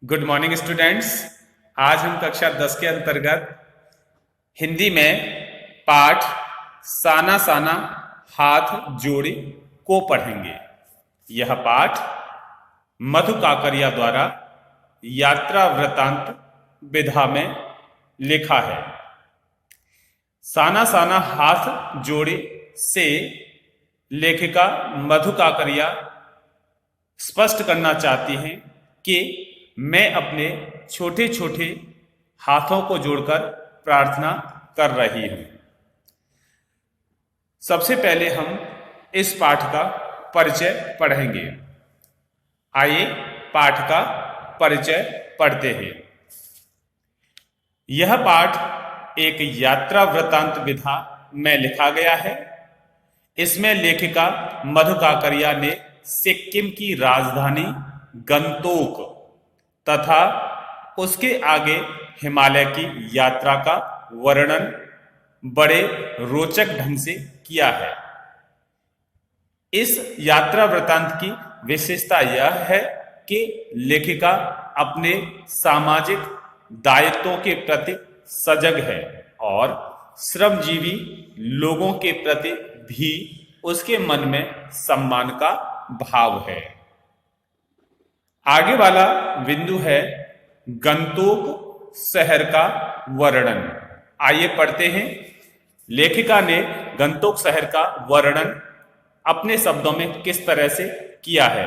Good morning students. आज हम कक्षा 10 के अंतर्गत हिंदी में पाठ साना साना हाथ जोड़े को पढ़ेंगे। यह पाठ मधु काकरिया द्वारा यात्रा वृत्तांत विधा में लिखा है। साना साना हाथ जोड़े से लेखिका मधु काकरिया स्पष्ट करना चाहती हैं कि मैं अपने छोटे छोटे हाथों को जोड़कर प्रार्थना कर रही हूं। सबसे पहले हम इस पाठ का परिचय पढ़ेंगे। आइए पाठ का परिचय पढ़ते हैं। यह पाठ एक यात्रा वृत्तांत विधा में लिखा गया है। इसमें लेखिका मधु काकरिया ने सिक्किम की राजधानी गंगटोक तथा उसके आगे हिमालय की यात्रा का वर्णन बड़े रोचक ढंग से किया है। इस यात्रा वृत्तांत की विशेषता यह है कि लेखिका अपने सामाजिक दायित्वों के प्रति सजग है और श्रमजीवी लोगों के प्रति भी उसके मन में सम्मान का भाव है। आगे वाला बिंदु है गंगटोक शहर का वर्णन। आइए पढ़ते हैं। लेखिका ने गंगटोक शहर का वर्णन अपने शब्दों में किस तरह से किया है।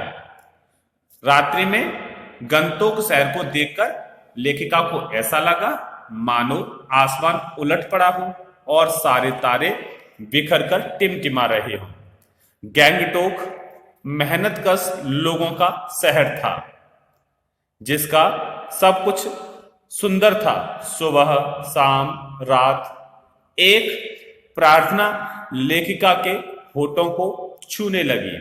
रात्रि में गंगटोक शहर को देखकर लेखिका को ऐसा लगा मानो आसमान उलट पड़ा हो और सारे तारे बिखर कर टिमटिमा रहे हो। गंगटोक मेहनतकश लोगों का शहर था जिसका सब कुछ सुंदर था। सुबह शाम रात एक प्रार्थना लेखिका के होठों को छूने लगी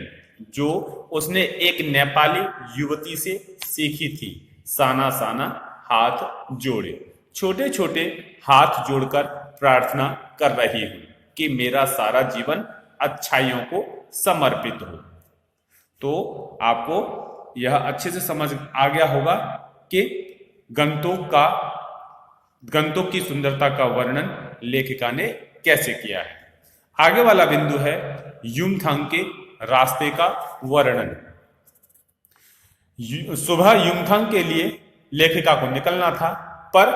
जो उसने एक नेपाली युवती से सीखी थी। साना साना हाथ जोड़े, छोटे छोटे हाथ जोड़कर प्रार्थना कर रही हूं कि मेरा सारा जीवन अच्छाइयों को समर्पित हो। तो आपको यह अच्छे से समझ आ गया होगा कि गंगटोक की सुंदरता का वर्णन लेखिका ने कैसे किया है। आगे वाला बिंदु है युमथांग के रास्ते का वर्णन। सुबह युमथांग के लिए लेखिका को निकलना था, पर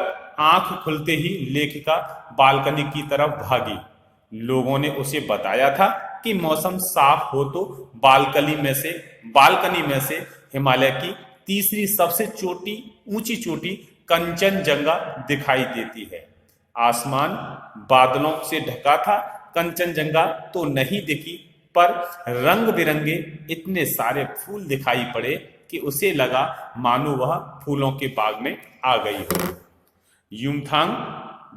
आंख खुलते ही लेखिका बालकनी की तरफ भागी। लोगों ने उसे बताया था कि मौसम साफ हो तो बालकनी में से हिमालय की तीसरी सबसे ऊंची चोटी कंचनजंगा दिखाई देती है। आसमान बादलों से ढका था। कंचनजंगा तो नहीं दिखी, पर रंग बिरंगे इतने सारे फूल दिखाई पड़े कि उसे लगा मानो वह फूलों के बाग में आ गई हो। युमथांग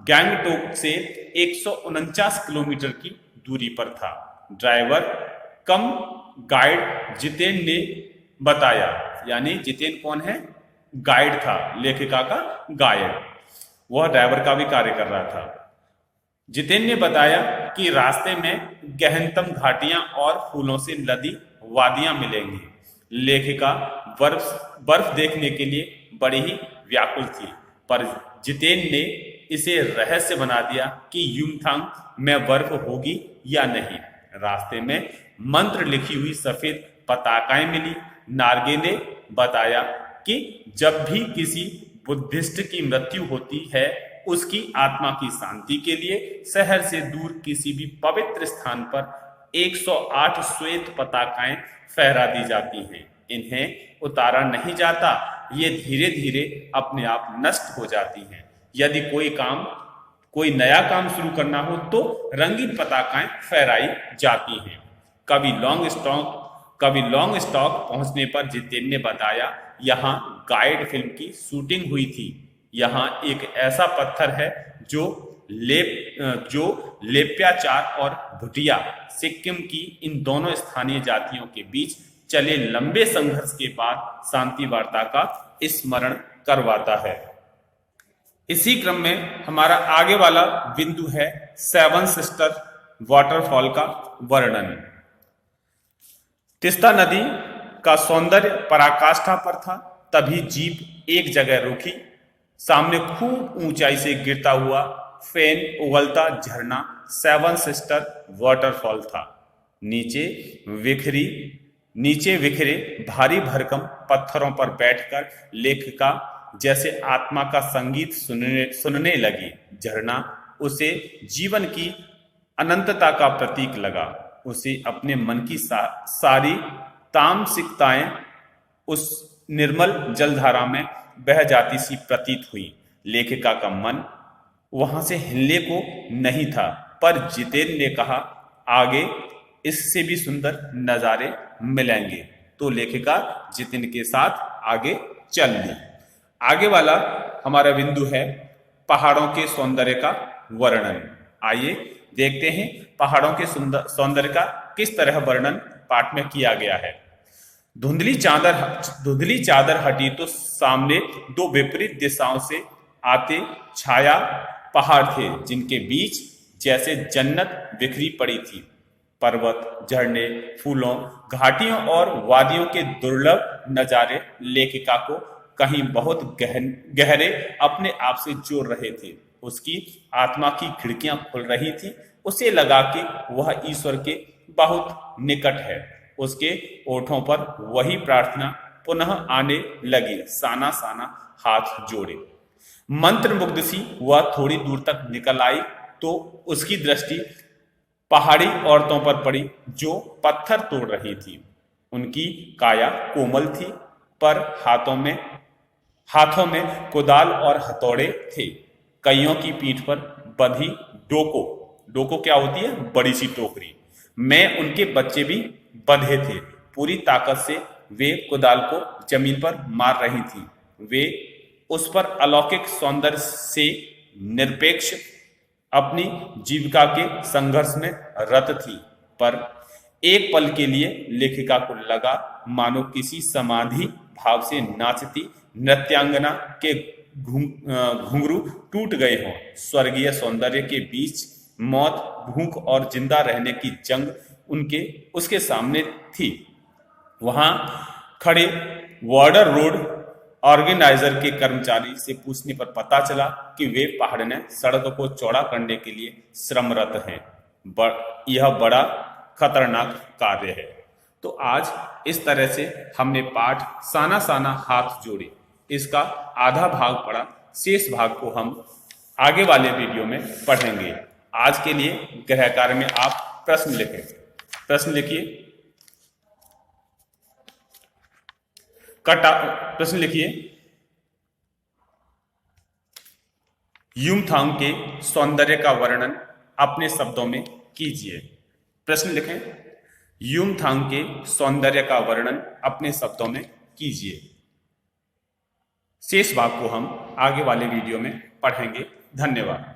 गंगटोक से 149 किलोमीटर की दूरी पर था। ड्राइवर कम गाइड जितेन ने बताया, यानी जितेन कौन है? गाइड था, लेखिका का गाइड। वह ड्राइवर का भी कार्य कर रहा था। जितेन ने बताया कि रास्ते में गहनतम घाटियां और फूलों से लदी वादियां मिलेंगी। लेखिका बर्फ देखने के लिए बड़ी ही व्याकुल थी, पर जितेन ने इसे रहस्य बना दिया कि युमथांग में बर्फ होगी या नहीं। रास्ते में मंत्र लिखी हुई सफेद पताकाएं मिली। नार्गे ने बताया कि जब भी किसी बुद्धिस्ट की मृत्यु होती है, उसकी आत्मा की शांति के लिए शहर से दूर किसी भी पवित्र स्थान पर 108 श्वेत पताकाएं फहरा दी जाती हैं। इन्हें उतारा नहीं जाता, ये धीरे धीरे अपने आप नष्ट हो जाती हैं। यदि कोई नया काम शुरू करना हो तो रंगीन पताकाएं फहराई जाती हैं। कभी लॉन्ग स्टॉक पहुंचने पर जितेन ने बताया, यहाँ गाइड फिल्म की शूटिंग हुई थी। यहाँ एक ऐसा पत्थर है जो लेप्याचार और भुटिया सिक्किम की इन दोनों स्थानीय जातियों के बीच चले लंबे संघर्ष के बाद शांति वार्ता का स्मरण करवाता है। इसी क्रम में हमारा आगे वाला बिंदु है सेवन सिस्टर वाटरफॉल का वर्णन। तीस्ता नदी का सौंदर्य पराकाष्ठा पर था। तभी जीप एक जगह रुकी। सामने खूब ऊंचाई से गिरता हुआ फेन उगलता झरना सेवन सिस्टर वाटरफॉल था। नीचे बिखरी नीचे बिखरे भारी भरकम पत्थरों पर बैठकर लेखिका जैसे आत्मा का संगीत सुनने लगी। झरना उसे जीवन की अनंतता का प्रतीक लगा। उसे अपने मन की सारी तामसिकताएं उस निर्मल जलधारा में बह जाती सी प्रतीत हुई। लेखिका का मन वहां से हिलने को नहीं था, पर जितेन ने कहा, आगे इससे भी सुंदर नजारे मिलेंगे। तो लेखिका जितेन के साथ आगे चल ली। आगे वाला हमारा बिंदु है पहाड़ों के सौंदर्य का वर्णन। आइए देखते हैं पहाड़ों के सौंदर्य का किस तरह वर्णन पाठ में किया गया है। धुंधली चादर हटी तो सामने दो विपरीत दिशाओं से आते छाया पहाड़ थे, जिनके बीच जैसे जन्नत बिखरी पड़ी थी। पर्वत, झरने, फूलों, घाटियों और वादियों के दुर्लभ नजारे लेखिका को कहीं बहुत गहरे अपने आप से जोड़ रहे थे। उसकी आत्मा की खिड़कियां खुल रही थी। उसे लगा कि वह ईश्वर के बहुत निकट है। उसके ओठों पर वही प्रार्थना पुनः आने लगी, साना साना हाथ जोड़े। मंत्रमुग्ध सी वह थोड़ी दूर तक निकल आई तो उसकी दृष्टि पहाड़ी औरतों पर पड़ी जो पत्थर तोड़ रही थी। उनकी काया कोमल थी, पर हाथों में कुदाल और हथौड़े थे। कईयों की पीठ पर बंधी डोको क्या होती है, बड़ी सी टोकरी में उनके बच्चे भी बंधे थे। पूरी ताकत से वे कुदाल को जमीन पर मार रही थी। वे उस पर अलौकिक सौंदर्य से निरपेक्ष अपनी जीविका के संघर्ष में रत थी। पर एक पल के लिए लेखिका को लगा मानो किसी समाधि भाव से नाचती नृत्यांगना के घुंघरू टूट गए हों। स्वर्गीय सौंदर्य के बीच मौत, भूख और जिंदा रहने की जंग उसके सामने थी। वहां खड़े वार्डर रोड ऑर्गेनाइजर के कर्मचारी से पूछने पर पता चला कि वे पहाड़ ने सड़क को चौड़ा करने के लिए श्रमरत हैं। यह बड़ा खतरनाक कार्य है। तो आज इस तरह से हमने पाठ साना साना हाथ जोड़े, इसका आधा भाग पढ़ा। शेष भाग को हम आगे वाले वीडियो में पढ़ेंगे। आज के लिए गृह कार्य में आप प्रश्न लिखें। प्रश्न लिखिए। प्रश्न लिखिए, युमथांग के सौंदर्य का वर्णन अपने शब्दों में कीजिए। प्रश्न लिखें, युमथांग के सौंदर्य का वर्णन अपने शब्दों में कीजिए। शेष भाग को हम आगे वाले वीडियो में पढ़ेंगे। धन्यवाद।